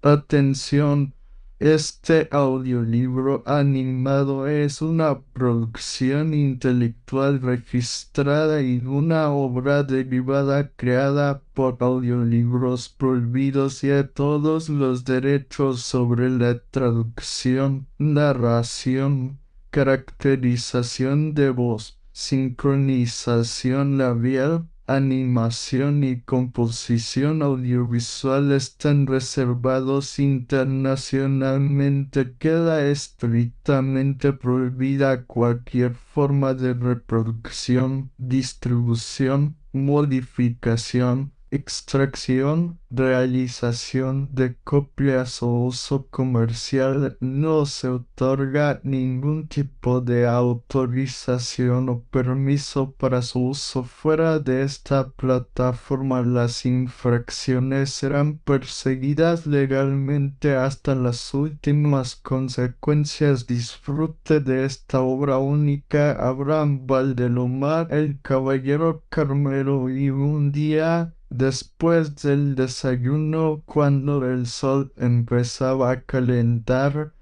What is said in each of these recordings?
Atención, este audiolibro animado es una producción intelectual registrada y una obra derivada creada por Audiolibros Prohibidos y a todos los derechos sobre la traducción, narración, caracterización de voz, sincronización labial, animación y composición audiovisual están reservados internacionalmente. Queda estrictamente prohibida cualquier forma de reproducción, distribución, modificación, extracción, realización de copias o uso comercial. No se otorga ningún tipo de autorización o permiso para su uso fuera de esta plataforma. Las infracciones serán perseguidas legalmente hasta las últimas consecuencias. Disfrute de esta obra única. Abraham Valdelomar, El Caballero Carmelo. Y un día, después del desayuno, cuando el sol empezaba a calentar,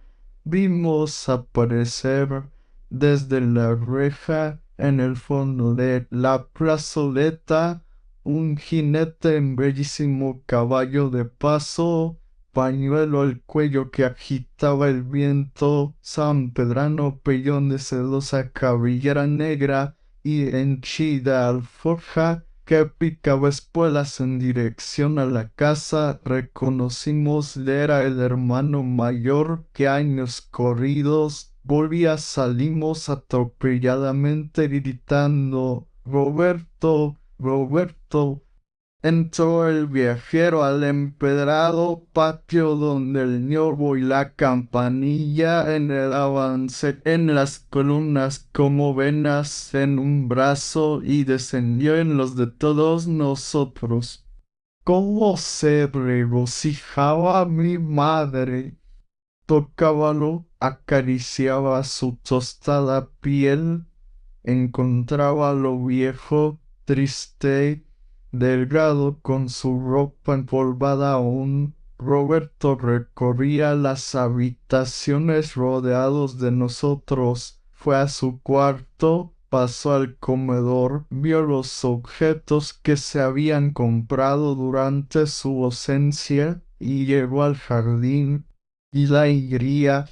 vimos aparecer desde la reja en el fondo de la plazoleta un jinete en bellísimo caballo de paso, pañuelo al cuello que agitaba el viento, sanpedrano pellón de sedosa cabellera negra y henchida alforja que picaba espuelas en dirección a la casa. Reconocimos era el hermano mayor que años corridos volvía. Salimos atropelladamente gritando Roberto, Roberto. Entró el viajero al empedrado patio donde el ñorbo y la campanilla en el avance en las columnas como venas en un brazo y descendió en los de todos nosotros. ¿Cómo se regocijaba mi madre? Tocábalo, acariciaba su tostada piel, encontraba lo viejo, triste, delgado, con su ropa empolvada aún. Roberto recorría las habitaciones rodeados de nosotros. Fue a su cuarto, pasó al comedor, vio los objetos que se habían comprado durante su ausencia y llegó al jardín. Y la iría,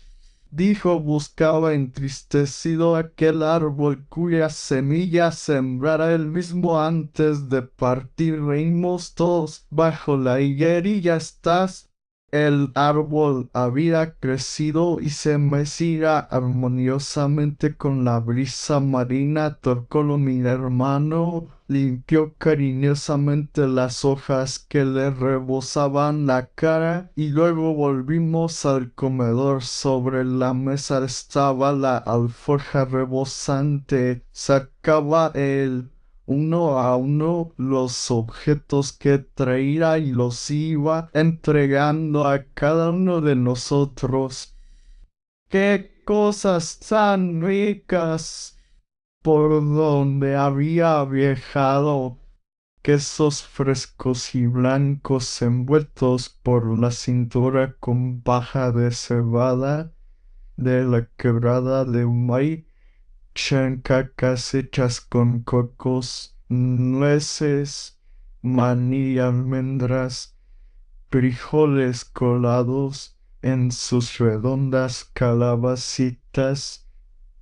dijo, buscaba entristecido aquel árbol cuyas semillas sembrara él mismo antes de partir. Reímos todos bajo la higuera y ya estás. El árbol había crecido y se mecía armoniosamente con la brisa marina. Tocólo mi hermano, limpió cariñosamente las hojas que le rebozaban la cara y luego volvimos al comedor. Sobre la mesa estaba la alforja rebosante. Sacaba él uno a uno los objetos que traía y los iba entregando a cada uno de nosotros. ¡Qué cosas tan ricas! Por donde había viajado, quesos frescos y blancos envueltos por la cintura con paja de cebada de la quebrada de Humay, chancacas hechas con cocos, nueces, maní y almendras, frijoles colados en sus redondas calabacitas,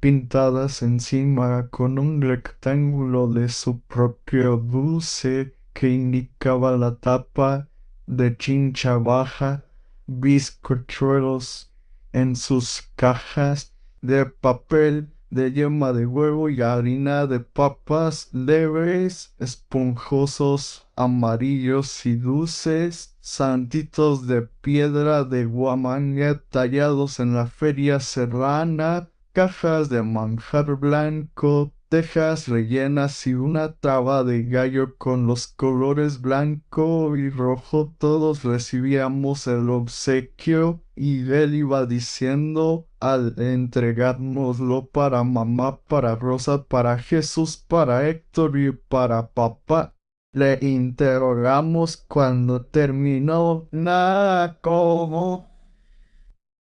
pintadas encima con un rectángulo de su propio dulce que indicaba la tapa de chincha baja, bizcochuelos en sus cajas de papel de yema de huevo y harina de papas leves, esponjosos, amarillos y dulces, santitos de piedra de guamaña tallados en la feria serrana, cajas de manjar blanco, tejas rellenas y una traba de gallo con los colores blanco y rojo. Todos recibíamos el obsequio y él iba diciendo al entregárnoslo: para mamá, para Rosa, para Jesús, para Héctor y para papá. Le interrogamos cuando terminó. Nada como.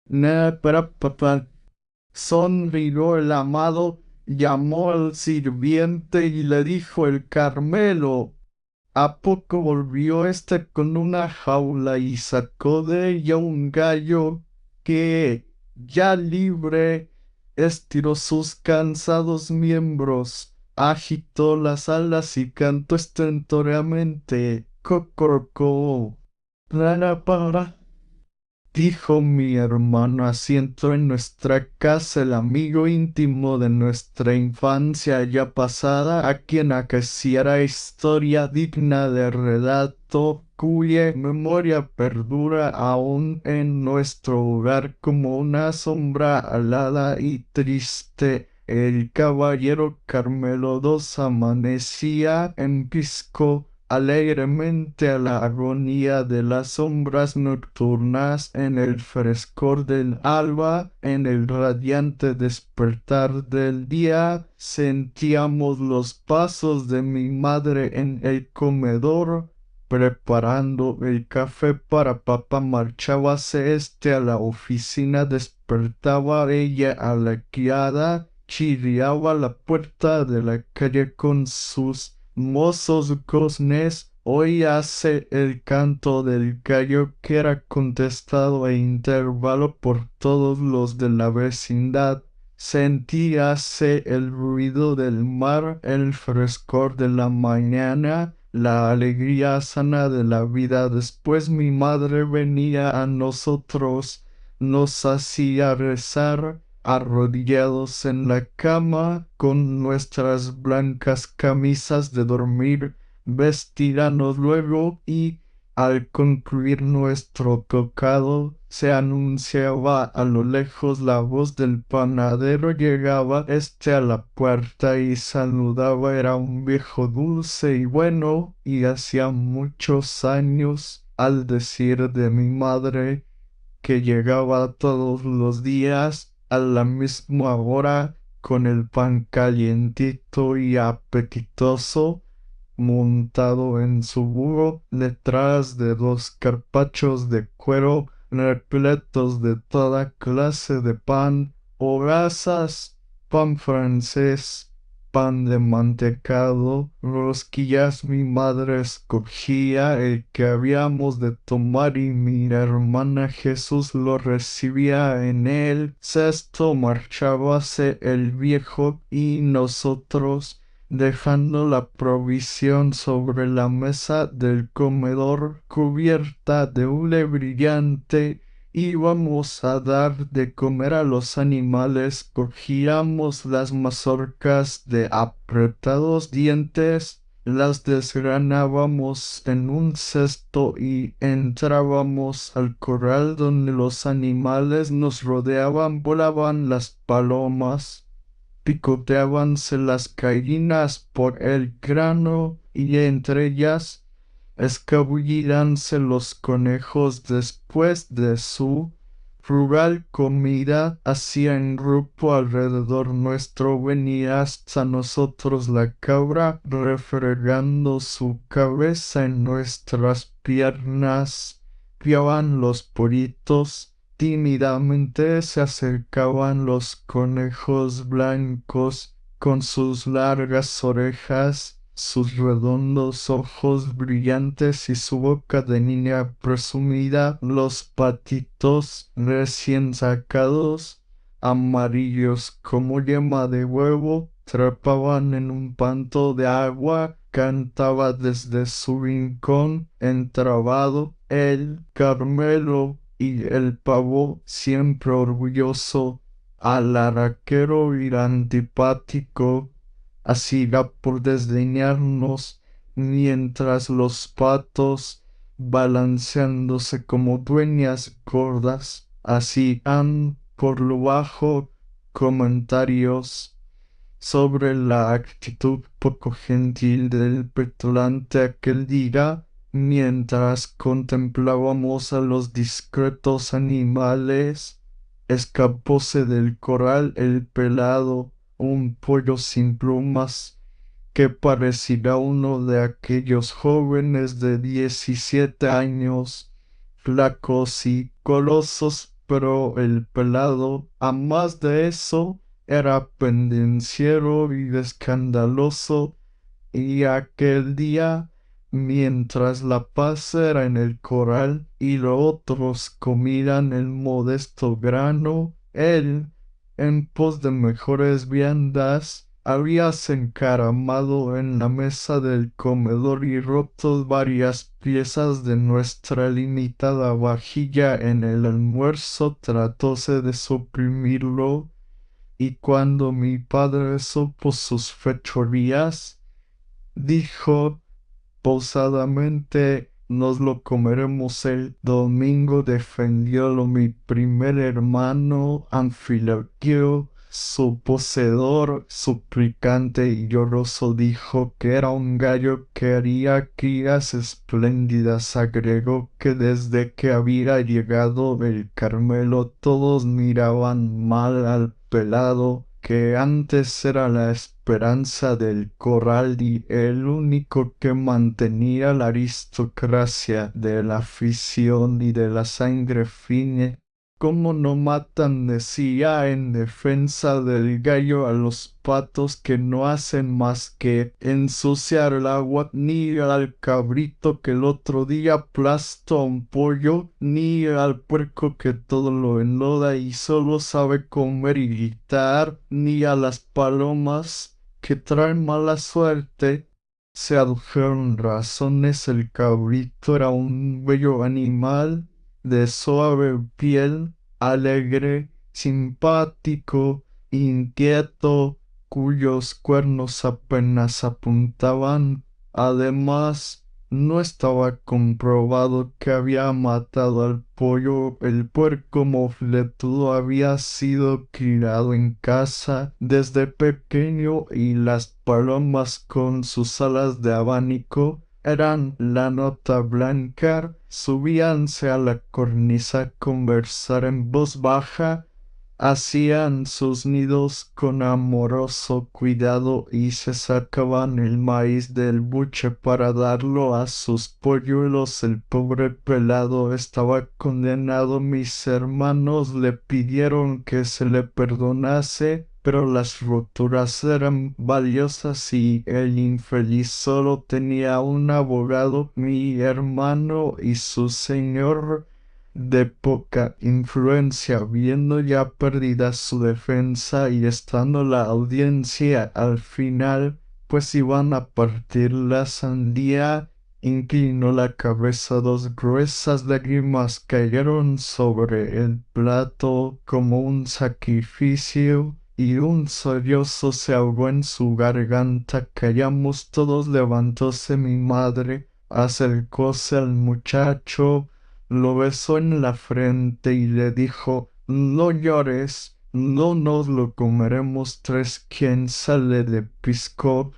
Nada para papá. Sonrió el amado, llamó al sirviente y le dijo el Carmelo. A poco volvió este con una jaula y sacó de ella un gallo que, ya libre, estiró sus cansados miembros, agitó las alas y cantó estentóreamente. Cocorocó. Rara para. Dijo mi hermano, así entró en nuestra casa el amigo íntimo de nuestra infancia ya pasada, a quien acaeciera historia digna de relato, cuya memoria perdura aún en nuestro hogar como una sombra alada y triste. El caballero Carmelo II amanecía en Pisco alegremente a la agonía de las sombras nocturnas, en el frescor del alba, en el radiante despertar del día, sentíamos los pasos de mi madre en el comedor, preparando el café para papá. Marchábase este a la oficina, despertaba ella a la criada, chirriaba la puerta de la calle con sus mozos goznes, oíase el canto del gallo que era contestado a intervalo por todos los de la vecindad. Sentíase el ruido del mar, el frescor de la mañana, la alegría sana de la vida. Después mi madre venía a nosotros, nos hacía rezar, arrodillados en la cama, con nuestras blancas camisas de dormir, vestíranos luego y, al concluir nuestro tocado, se anunciaba a lo lejos la voz del panadero. Llegaba este a la puerta y saludaba. Era un viejo dulce y bueno, y hacía muchos años, al decir de mi madre, que llegaba todos los días a la misma hora con el pan calientito y apetitoso, montado en su burro, detrás de dos carpachos de cuero repletos de toda clase de pan, hogazas, pan francés, pan de mantecado, rosquillas. Mi madre escogía el que habíamos de tomar y mi hermana Jesús lo recibía. En el cesto marchábase el viejo y nosotros, dejando la provisión sobre la mesa del comedor cubierta de hule brillante, íbamos a dar de comer a los animales. Cogíamos las mazorcas de apretados dientes, las desgranábamos en un cesto y entrábamos al corral donde los animales nos rodeaban. Volaban las palomas, picoteábanse las gallinas por el grano y entre ellas escabullíranse los conejos. Después de su frugal comida, hacía en grupo alrededor nuestro. Venía hasta nosotros la cabra, refregando su cabeza en nuestras piernas. Piaban los pollitos. Tímidamente se acercaban los conejos blancos, con sus largas orejas, sus redondos ojos brillantes y su boca de niña presumida. Los patitos recién sacados, amarillos como yema de huevo, trepaban en un panto de agua. Cantaba desde su rincón entrabado el Carmelo, y el pavo, siempre orgulloso, alaraquero y antipático, hacía por desdeñarnos, mientras los patos, balanceándose como dueñas gordas, hacían por lo bajo comentarios sobre la actitud poco gentil del petulante aquel día. Mientras contemplábamos a los discretos animales, escapóse del corral el pelado, un pollo sin plumas, que parecía uno de aquellos jóvenes de 17 años, flacos y colosos, pero el pelado, a más de eso, era pendenciero y escandaloso, y aquel día, mientras la paz era en el corral y los otros comían el modesto grano, él, en pos de mejores viandas, habíase encaramado en la mesa del comedor y roto varias piezas de nuestra limitada vajilla en el almuerzo. Tratóse de suprimirlo, y cuando mi padre supo sus fechorías, dijo pausadamente: nos lo comeremos el domingo. Defendiólo mi primer hermano Anfiloquio, su poseedor, suplicante y lloroso. Dijo que era un gallo que haría crías espléndidas. Agregó que desde que había llegado el Carmelo todos miraban mal al pelado, que antes era la esperanza del corral y el único que mantenía la aristocracia de la afición y de la sangre fina. ¿Cómo no matan, decía, en defensa del gallo, a los patos que no hacen más que ensuciar el agua, ni al cabrito que el otro día aplastó a un pollo, ni al puerco que todo lo enloda y solo sabe comer y gritar, ni a las palomas que traen mala suerte? Se adujeron razones. El cabrito era un bello animal de suave piel, alegre, simpático, inquieto, cuyos cuernos apenas apuntaban. Además, no estaba comprobado que había matado al pollo. El puerco mofletudo había sido criado en casa desde pequeño, y las palomas con sus alas de abanico eran la nota blanca. Subíanse a la cornisa a conversar en voz baja, hacían sus nidos con amoroso cuidado y se sacaban el maíz del buche para darlo a sus polluelos. El pobre pelado estaba condenado. Mis hermanos le pidieron que se le perdonase, pero las roturas eran valiosas y el infeliz solo tenía un abogado, mi hermano, y su señor, de poca influencia. Viendo ya perdida su defensa y estando la audiencia al final, pues iban a partir la sandía, inclinó la cabeza. Dos gruesas lágrimas cayeron sobre el plato como un sacrificio, y un sollozo se ahogó en su garganta. Callamos todos. Levantóse mi madre, acercóse al muchacho, lo besó en la frente y le dijo: no llores, no nos lo comeremos tres. Quien sale de Pisco,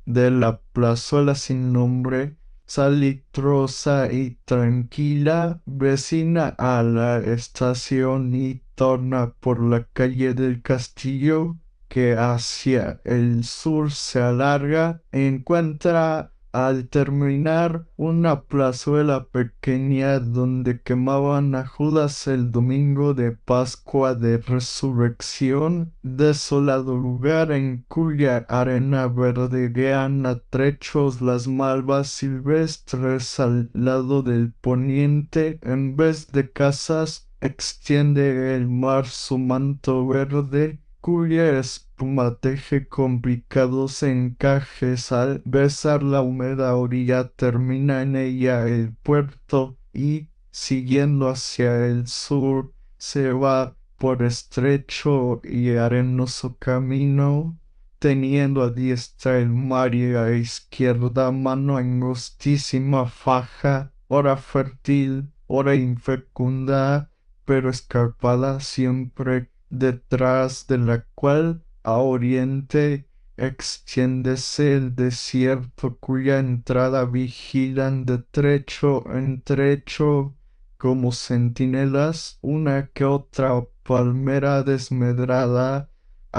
de la plazuela sin nombre, salitrosa y tranquila, vecina a la estación, y torna por la calle del Castillo, que hacia el sur se alarga, encuentra al terminar una plazuela pequeña donde quemaban a Judas el domingo de Pascua de Resurrección. Desolado lugar en cuya arena verdeguean a trechos las malvas silvestres. Al lado del poniente, en vez de casas, extiende el mar su manto verde, cuya espuma teje complicados encajes. Al besar la húmeda orilla termina en ella el puerto, y, siguiendo hacia el sur, se va por estrecho y arenoso camino, teniendo a diestra el mar y a izquierda mano angostísima faja, ora fértil, ora infecunda, pero escarpada siempre, detrás de la cual, a oriente, extiéndese el desierto, cuya entrada vigilan de trecho en trecho, como centinelas, una que otra palmera desmedrada.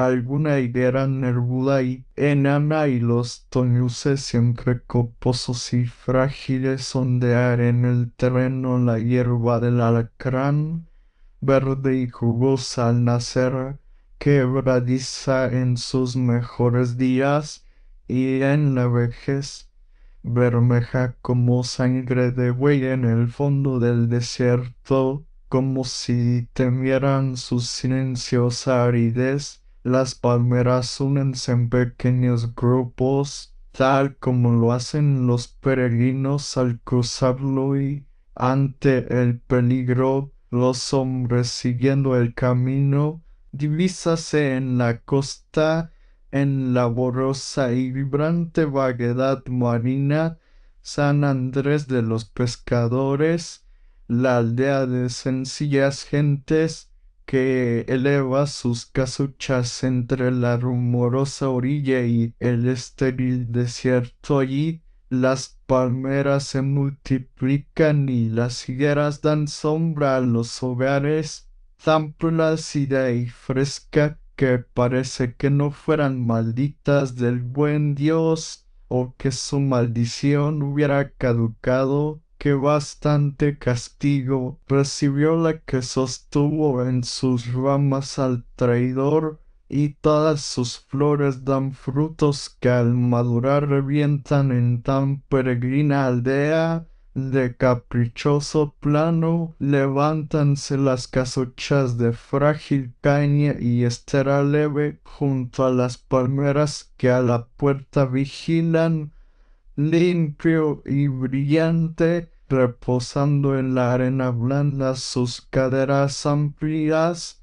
alguna higuera nervuda y enana y los toñuces siempre coposos y frágiles ondear en el terreno la hierba del alacrán, verde y jugosa al nacer, quebradiza en sus mejores días y en la vejez bermeja como sangre de buey en el fondo del desierto, como si temieran su silenciosa aridez. Las palmeras únense en pequeños grupos, tal como lo hacen los peregrinos al cruzarlo y, ante el peligro, los hombres siguiendo el camino, divísase en la costa en laborosa y vibrante vaguedad marina, San Andrés de los pescadores, la aldea de sencillas gentes que eleva sus casuchas entre la rumorosa orilla y el estéril desierto. Allí las palmeras se multiplican y las higueras dan sombra a los hogares, tan plácida y fresca que parece que no fueran malditas del buen Dios, o que su maldición hubiera caducado, que bastante castigo recibió la que sostuvo en sus ramas al traidor, y todas sus flores dan frutos que al madurar revientan en tan peregrina aldea. De caprichoso plano levántanse las casuchas de frágil caña y estera leve junto a las palmeras que a la puerta vigilan, limpio y brillante, reposando en la arena blanda sus caderas amplias.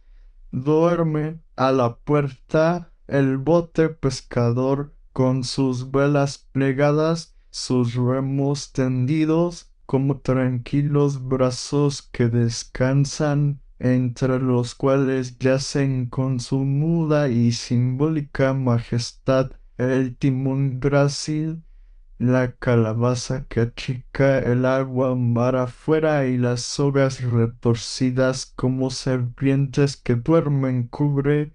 Duerme a la puerta el bote pescador con sus velas plegadas, sus remos tendidos como tranquilos brazos que descansan, entre los cuales yacen con su muda y simbólica majestad el timón grácil, la calabaza que achica el agua mar afuera y las sogas retorcidas como serpientes que duermen cubre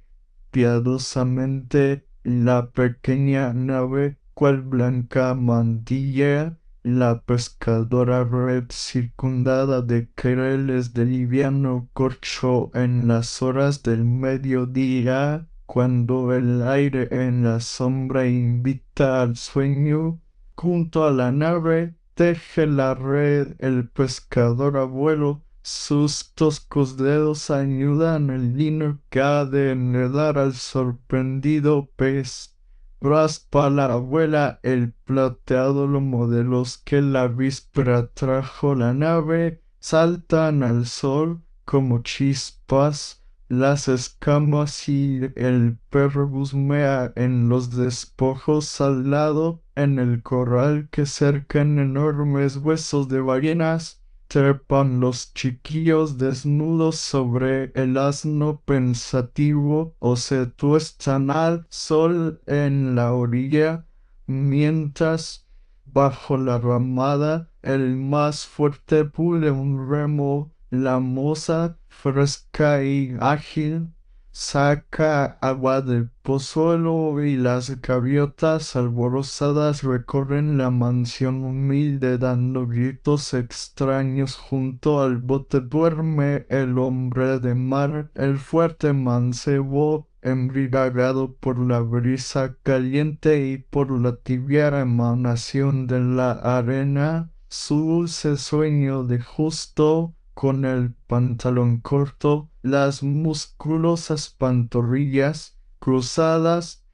piadosamente la pequeña nave, cual blanca mantilla, la pescadora red circundada de quereles de liviano corcho en las horas del mediodía, cuando el aire en la sombra invita al sueño. Junto a la nave teje la red el pescador abuelo, sus toscos dedos ayudan el lino que ha de enredar al sorprendido pez. Raspa la abuela el plateado lomo de los que la víspera trajo la nave, saltan al sol como chispas las escamas y el perro husmea en los despojos al lado, en el corral que cercan enormes huesos de ballenas. Trepan los chiquillos desnudos sobre el asno pensativo o se tuestan al sol en la orilla, mientras bajo la ramada el más fuerte pule un remo. La moza, fresca y ágil, saca agua del pozuelo y las gaviotas alborozadas recorren la mansión humilde dando gritos extraños. Junto al bote duerme el hombre de mar, el fuerte mancebo, embriagado por la brisa caliente y por la tibia emanación de la arena. Su dulce sueño de justo, con el pantalón corto, las musculosas pantorrillas cruzadas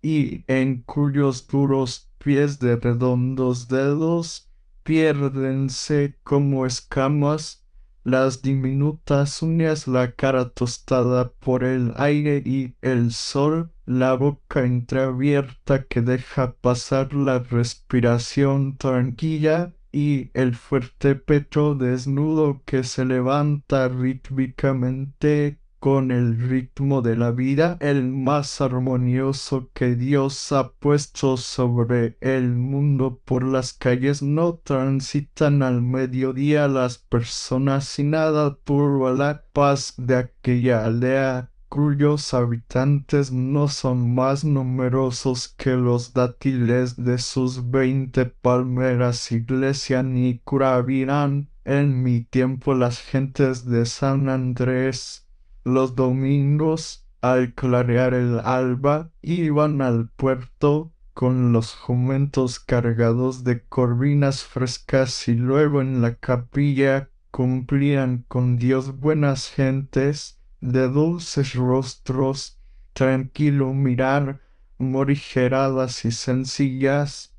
y en cuyos duros pies de redondos dedos piérdense como escamas las diminutas uñas, la cara tostada por el aire y el sol, la boca entreabierta que deja pasar la respiración tranquila y el fuerte pecho desnudo que se levanta rítmicamente con el ritmo de la vida, el más armonioso que Dios ha puesto sobre el mundo. Por las calles no transitan al mediodía las personas y nada turba la paz de aquella aldea cuyos habitantes no son más numerosos que los dátiles de sus 20 palmeras iglesia ni curavirán. En mi tiempo las gentes de San Andrés, los domingos, al clarear el alba, iban al puerto con los jumentos cargados de corvinas frescas y luego en la capilla cumplían con Dios buenas gentes de dulces rostros, tranquilo mirar, morigeradas y sencillas,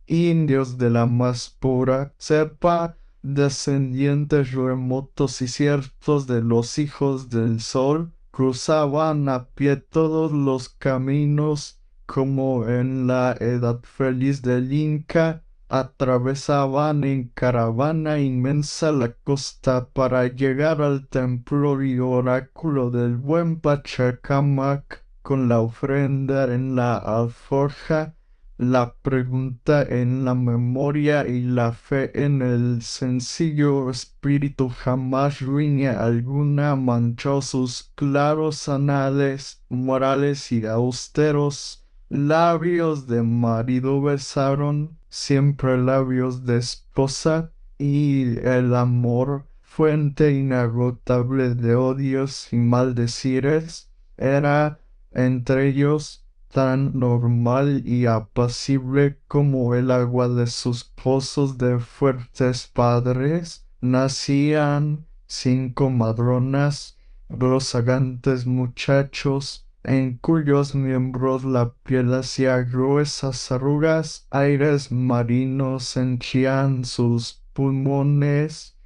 indios de la más pura cepa, descendientes remotos y ciertos de los hijos del sol, cruzaban a pie todos los caminos, como en la edad feliz del Inca, atravesaban en caravana inmensa la costa para llegar al templo y oráculo del buen Pachacamac, con la ofrenda en la alforja, la pregunta en la memoria y la fe en el sencillo espíritu. Jamás ruina alguna manchó sus claros anales morales y austeros labios de marido besaron, siempre labios de esposa, y el amor, fuente inagotable de odios y maldecires, era entre ellos tan normal y apacible como el agua de sus pozos de fuertes padres. Nacían 5 madronas, rozagantes muchachos, en cuyos miembros la piel hacía gruesas arrugas, aires marinos henchían sus pulmones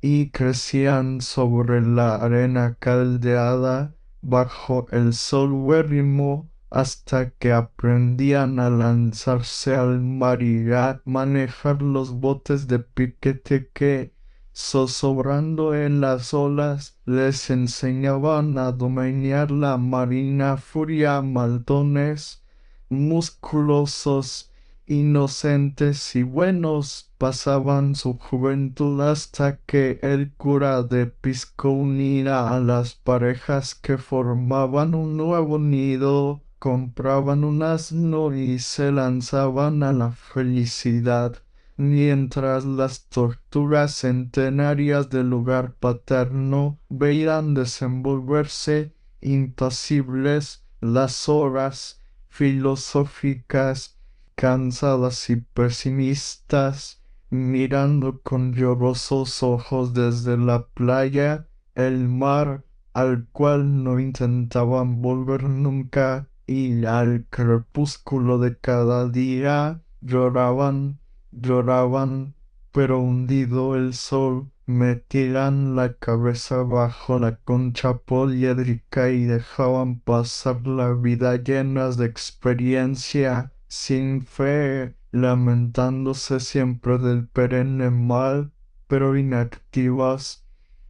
y crecían sobre la arena caldeada bajo el sol huérrimo hasta que aprendían a lanzarse al mar y a manejar los botes de piquete que, zozobrando en las olas, les enseñaban a domeñar la marina furia. Maldones musculosos, inocentes y buenos, pasaban su juventud hasta que el cura de Pisco unía a las parejas que formaban un nuevo nido, compraban un asno y se lanzaban a la felicidad, mientras las tortugas centenarias del hogar paterno veían desenvolverse impasibles las horas filosóficas, cansadas y pesimistas, mirando con llorosos ojos desde la playa el mar al cual no intentaban volver nunca, y al crepúsculo de cada día lloraban, lloraban, pero hundido el sol, metían la cabeza bajo la concha poliédrica y dejaban pasar la vida llenas de experiencia, sin fe, lamentándose siempre del perenne mal, pero inactivas,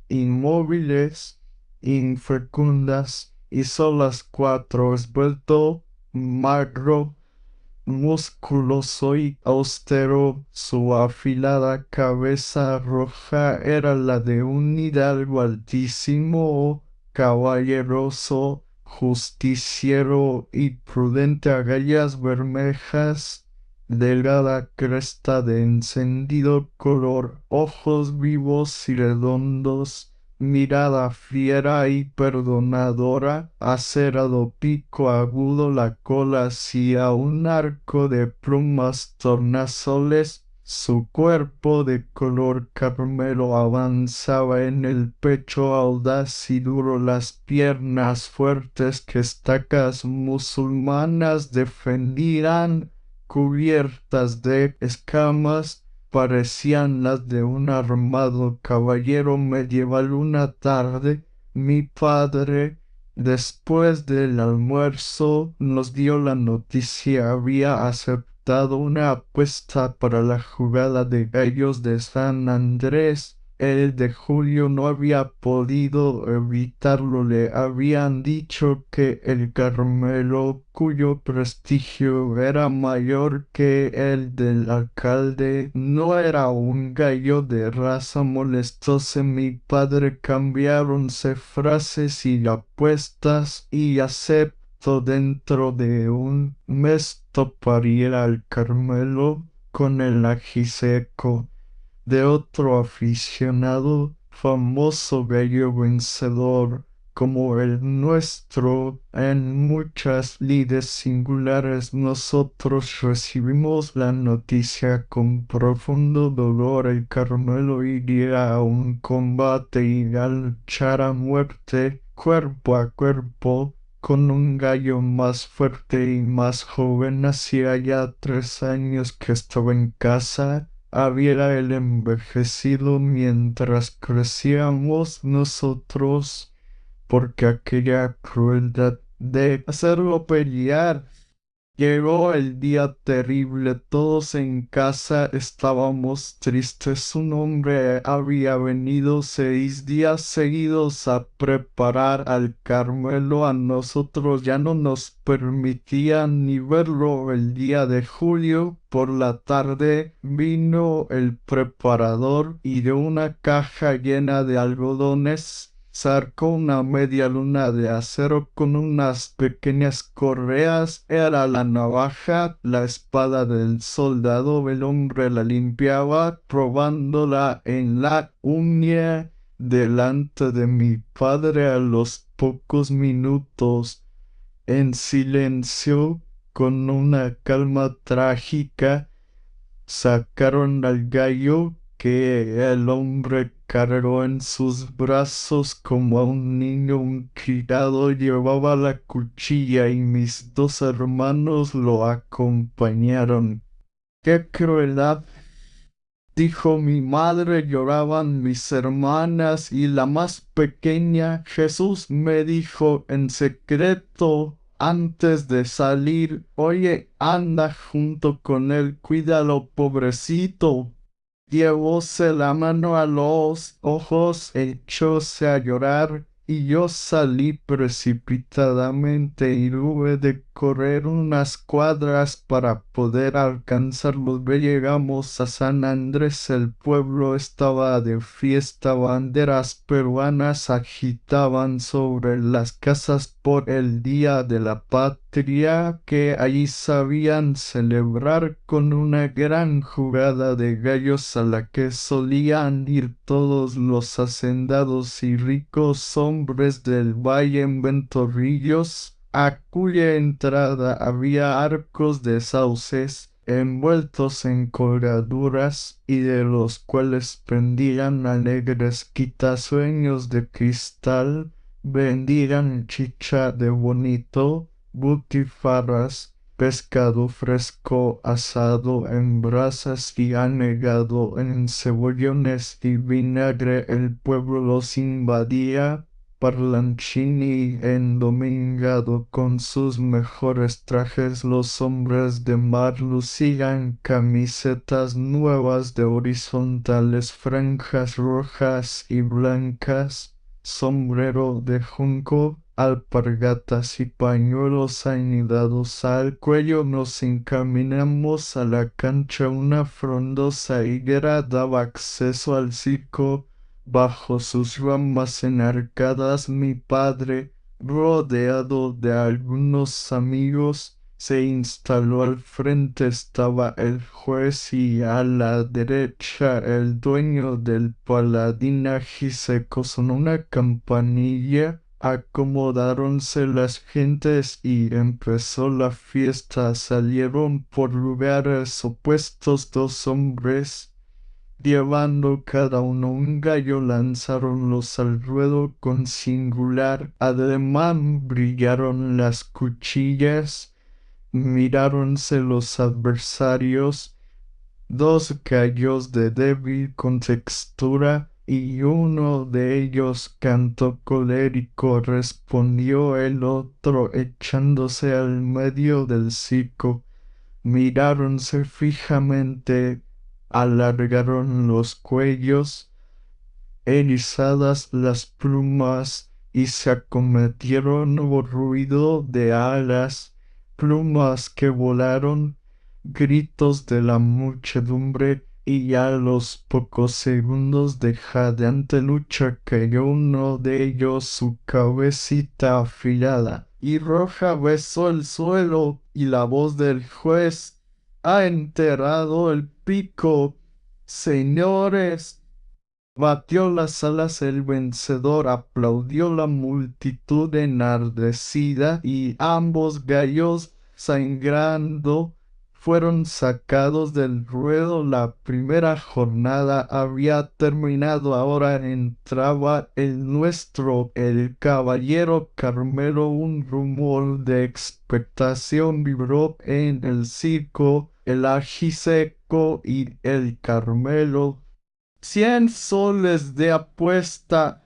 inmóviles, infecundas y solas. 4 esbelto, magro, musculoso y austero, su afilada cabeza roja era la de un hidalgo altísimo, caballeroso, justiciero y prudente. Agallas bermejas, delgada cresta de encendido color, ojos vivos y redondos, mirada fiera y perdonadora, acerado pico agudo, la cola hacía un arco de plumas tornasoles, su cuerpo de color carmelo avanzaba en el pecho audaz y duro, las piernas fuertes que estacas musulmanas defendían, cubiertas de escamas, parecían las de un armado caballero medieval. Una tarde, mi padre, después del almuerzo, nos dio la noticia. Había aceptado una apuesta para la jugada de gallos de San Andrés. El de Julio no había podido evitarlo. Le habían dicho que el Carmelo, cuyo prestigio era mayor que el del alcalde, no era un gallo de raza. Molestóse mi padre, cambiáronse frases y apuestas, y aceptó dentro de un mes toparía al Carmelo con el ajiseco de otro aficionado famoso gallo vencedor como el nuestro. En muchas lides singulares nosotros recibimos la noticia con profundo dolor. El Carmelo iría a un combate y a luchar a muerte, cuerpo a cuerpo, con un gallo más fuerte y más joven. Hacía ya 3 años que estaba en casa. Había él envejecido mientras crecíamos nosotros, porque aquella crueldad de hacerlo pelear. Llegó el día terrible, todos en casa estábamos tristes. Un hombre había venido 6 días seguidos a preparar al Carmelo. A nosotros ya no nos permitían ni verlo. El día de julio por la tarde vino el preparador y de una caja llena de algodones sacó una media luna de acero con unas pequeñas correas. Era la navaja, la espada del soldado. El hombre la limpiaba, probándola en la uña delante de mi padre. A los pocos minutos, en silencio, con una calma trágica, sacaron al gallo que el hombre cargó en sus brazos como a un niño. Un criado llevaba la cuchilla y mis 2 hermanos lo acompañaron. ¡Qué crueldad! Dijo mi madre. Lloraban mis hermanas y la más pequeña. Jesús me dijo en secreto antes de salir: oye, anda junto con él, cuídalo, pobrecito. Llevóse la mano a los ojos, echóse a llorar, y yo salí precipitadamente y hube de correr unas cuadras para poder alcanzarlos. Llegamos a San Andrés. El pueblo estaba de fiesta. Banderas peruanas agitaban sobre las casas por el Día de la Patria, que allí sabían celebrar con una gran jugada de gallos a la que solían ir todos los hacendados y ricos hombres del valle en ventorrillos, a cuya entrada había arcos de sauces envueltos en colgaduras, y de los cuales pendían alegres quitasueños de cristal. Vendían chicha de bonito, butifarras, pescado fresco asado en brasas y anegado en cebollones y vinagre. El pueblo los invadía parlanchín y endomingado. Con sus mejores trajes los hombres de mar lucían camisetas nuevas de horizontales franjas rojas y blancas, sombrero de junco, alpargatas y pañuelos anidados al cuello. Nos encaminamos a la cancha. Una frondosa higuera daba acceso al circo. Bajo sus ramas enarcadas mi padre, rodeado de algunos amigos, se instaló. Al frente estaba el juez y a la derecha el dueño del paladín. Ajiseco sonó una campanilla, acomodáronse las gentes y empezó la fiesta. Salieron por lugares opuestos 2 hombres, llevando cada uno un gallo. Lanzáronlos al ruedo con singular ademán. Brillaron las cuchillas. Miráronse los adversarios. 2 gallos de débil contextura, y uno de ellos cantó colérico. Respondió el otro echándose al medio del circo. Miráronse fijamente, alargaron los cuellos, erizadas las plumas y se acometieron nuevo ruido de alas, plumas que volaron, gritos de la muchedumbre, y a los pocos segundos de jadeante lucha cayó uno de ellos, su cabecita afilada y roja besó el suelo, y la voz del juez: «Ha enterrado el pico, señores». Batió las alas el vencedor, aplaudió la multitud enardecida, y ambos gallos, sangrando, fueron sacados del ruedo. La primera jornada había terminado, ahora entraba el nuestro, el caballero Carmelo. Un rumor de expectación vibró en el circo. El ajiseco y el Carmelo. 100 soles de apuesta.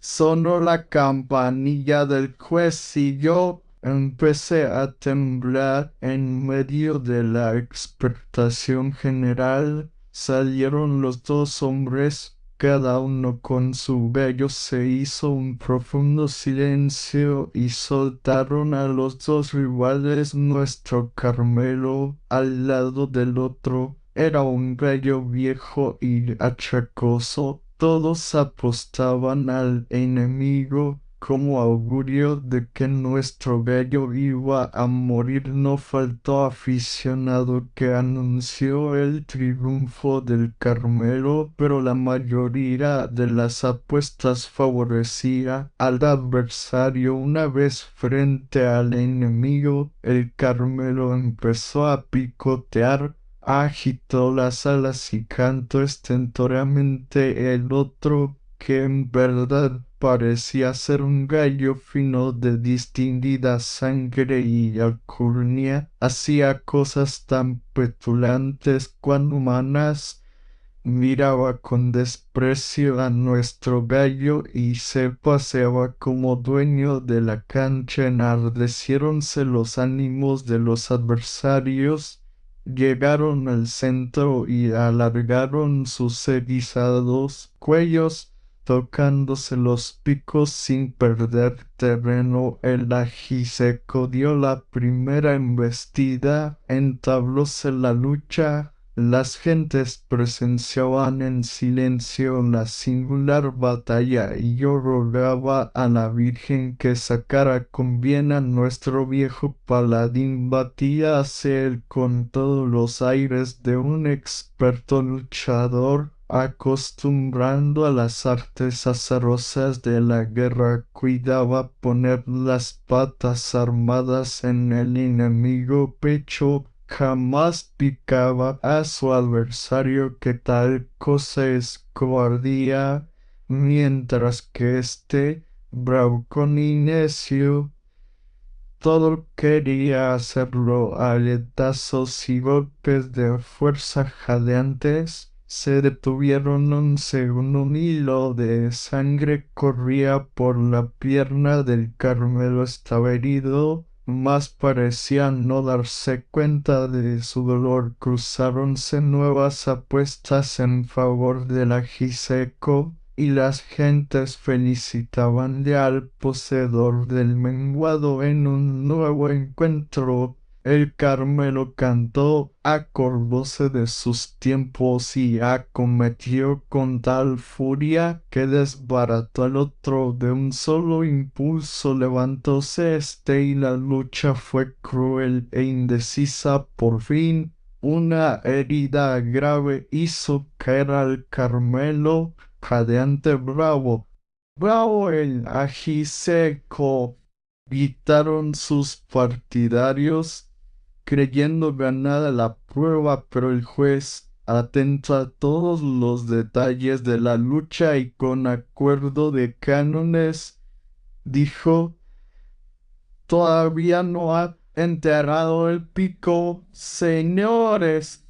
Sonó la campanilla del juez y yo empecé a temblar en medio de la expectación general. Salieron los dos hombres, cada uno con su vello. Se hizo un profundo silencio y soltaron a los dos rivales. Nuestro Carmelo al lado del otro era un gallo viejo y achacoso. Todos apostaban al enemigo como augurio de que nuestro gallo iba a morir. No faltó aficionado que anunció el triunfo del Carmelo, pero la mayoría de las apuestas favorecía al adversario. Una vez frente al enemigo, el Carmelo empezó a picotear. Agitó las alas y cantó estentóreamente. El otro, que en verdad parecía ser un gallo fino de distinguida sangre y alcurnia, hacía cosas tan petulantes cuan humanas. Miraba con desprecio a nuestro gallo y se paseaba como dueño de la cancha. Enardeciéronse los ánimos de los adversarios. Llegaron al centro y alargaron sus erizados cuellos, tocándose los picos sin perder terreno. El ajiseco dio la primera embestida, entablóse la lucha. Las gentes presenciaban en silencio la singular batalla, y yo rogaba a la Virgen que sacara con bien a nuestro viejo paladín. Batíase él con todos los aires de un experto luchador, acostumbrando a las artes azarosas de la guerra. Cuidaba poner las patas armadas en el enemigo pecho. Jamás picaba a su adversario, que tal cosa es cobardía, mientras que este, bravucón y necio, todo quería hacerlo. Aletazos y golpes de fuerza jadeantes se detuvieron un segundo. Un hilo de sangre corría por la pierna del Carmelo. Estaba herido, mas parecía no darse cuenta de su dolor. Cruzáronse nuevas apuestas en favor del ajiseco, y las gentes felicitabanle al poseedor del menguado. En un nuevo encuentro, el Carmelo cantó, acordóse de sus tiempos y acometió con tal furia que desbarató al otro de un solo impulso. Levantóse este y la lucha fue cruel e indecisa. Por fin, una herida grave hizo caer al Carmelo. Jadeante: «¡Bravo! ¡Bravo el ajiseco!», gritaron sus partidarios, creyendo ganada la prueba. Pero el juez, atento a todos los detalles de la lucha y con acuerdo de cánones, dijo: «Todavía no ha enterrado el pico, señores».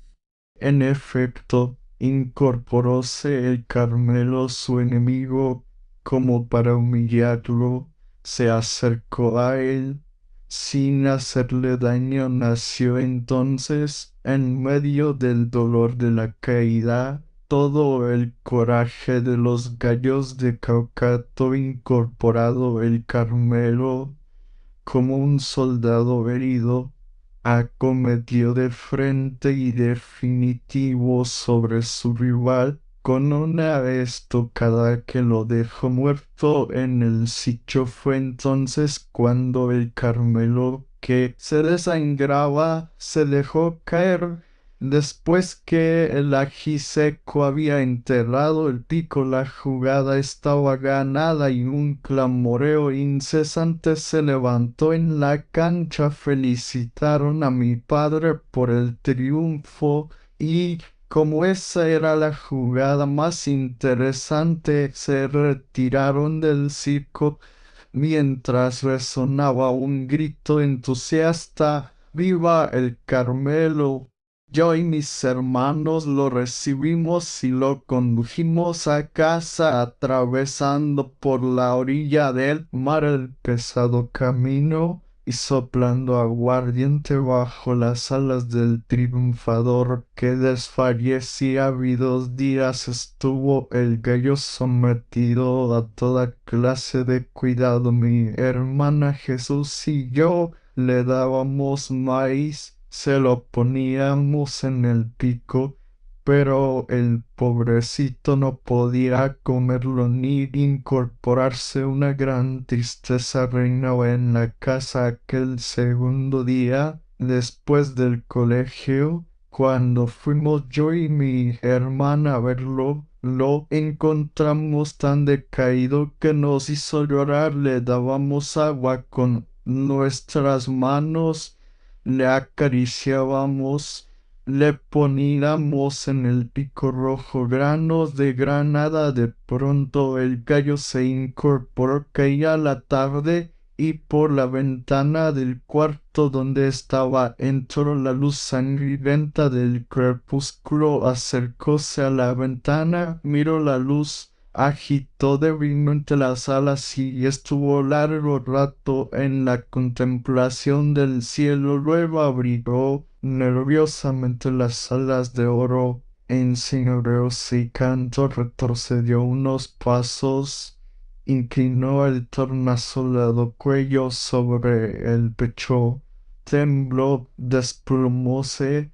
En efecto, incorporóse el Carmelo. Su enemigo, como para humillarlo, se acercó a él sin hacerle daño. Nació entonces, en medio del dolor de la caída, todo el coraje de los gallos de Caucato incorporado el Carmelo como un soldado herido, acometió de frente y definitivo sobre su rival con una estocada que lo dejó muerto en el sitio. Fue entonces cuando el Carmelo, que se desangraba, se dejó caer. Después que el ajiseco había enterrado el pico, la jugada estaba ganada y un clamoreo incesante se levantó en la cancha. Felicitaron a mi padre por el triunfo y, como esa era la jugada más interesante, se retiraron del circo mientras resonaba un grito entusiasta: ¡Viva el Carmelo! Yo y mis hermanos lo recibimos y lo condujimos a casa, atravesando por la orilla del mar el pesado camino y soplando aguardiente bajo las alas del triunfador que desfallecía. Habidos días estuvo el gallo sometido a toda clase de cuidado. Mi hermana Jesús y yo le dábamos maíz, se lo poníamos en el pico, pero el pobrecito no podía comerlo ni incorporarse. Una gran tristeza reinaba en la casa aquel segundo día después del colegio. Cuando fuimos yo y mi hermana a verlo, lo encontramos tan decaído que nos hizo llorar. Le dábamos agua con nuestras manos, le acariciábamos, le poníamos en el pico rojo granos de granada. De pronto el gallo se incorporó, caía la tarde, y por la ventana del cuarto donde estaba entró la luz sangrienta del crepúsculo. Acercóse a la ventana, miró la luz, agitó débilmente las alas y estuvo largo rato en la contemplación del cielo. Luego abrió nerviosamente las alas de oro, enseñoreóse y canto, retrocedió unos pasos, inclinó el tornasolado cuello sobre el pecho, tembló, desplomóse,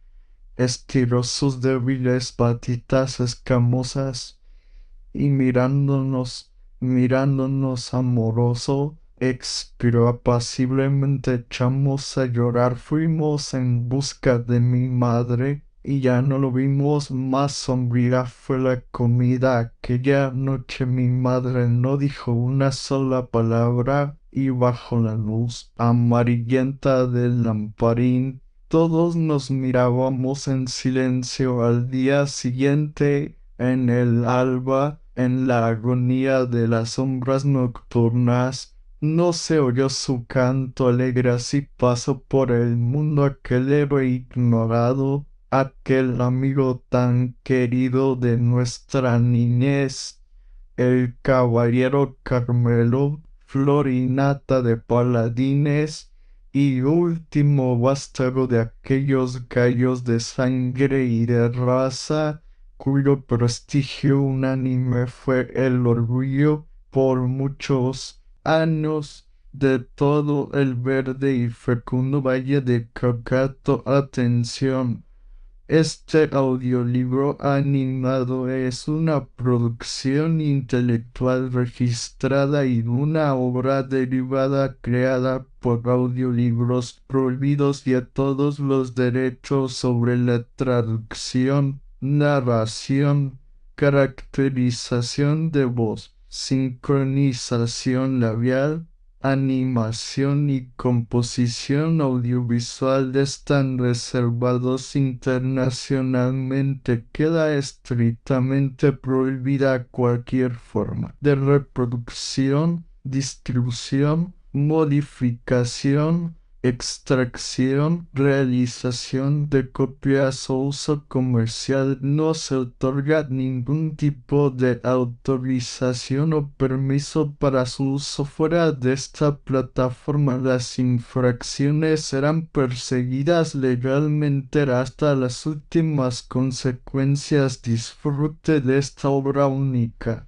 estiró sus débiles patitas escamosas y mirándonos amoroso, expiró apaciblemente. Echamos a llorar, fuimos en busca de mi madre y ya no lo vimos más. Sombría fue la comida aquella noche. Mi madre no dijo una sola palabra y bajo la luz amarillenta del lamparín todos nos mirábamos en silencio. Al día siguiente, en el alba, en la agonía de las sombras nocturnas, no se oyó su canto alegre. Así pasó por el mundo aquel héroe ignorado, aquel amigo tan querido de nuestra niñez, el caballero Carmelo, flor y nata de paladines y último vástago de aquellos gallos de sangre y de raza, cuyo prestigio unánime fue el orgullo por muchos años de todo el verde y fecundo valle de Caucato. Atención. Este audiolibro animado es una producción intelectual registrada y una obra derivada creada por Audiolibros Prohibidos, y a todos los derechos sobre la traducción, narración, caracterización de voz, sincronización labial, animación y composición audiovisual están reservados internacionalmente. Queda estrictamente prohibida cualquier forma de reproducción, distribución, modificación, extracción, realización de copias o uso comercial. No se otorga ningún tipo de autorización o permiso para su uso fuera de esta plataforma. Las infracciones serán perseguidas legalmente hasta las últimas consecuencias. Disfrute de esta obra única.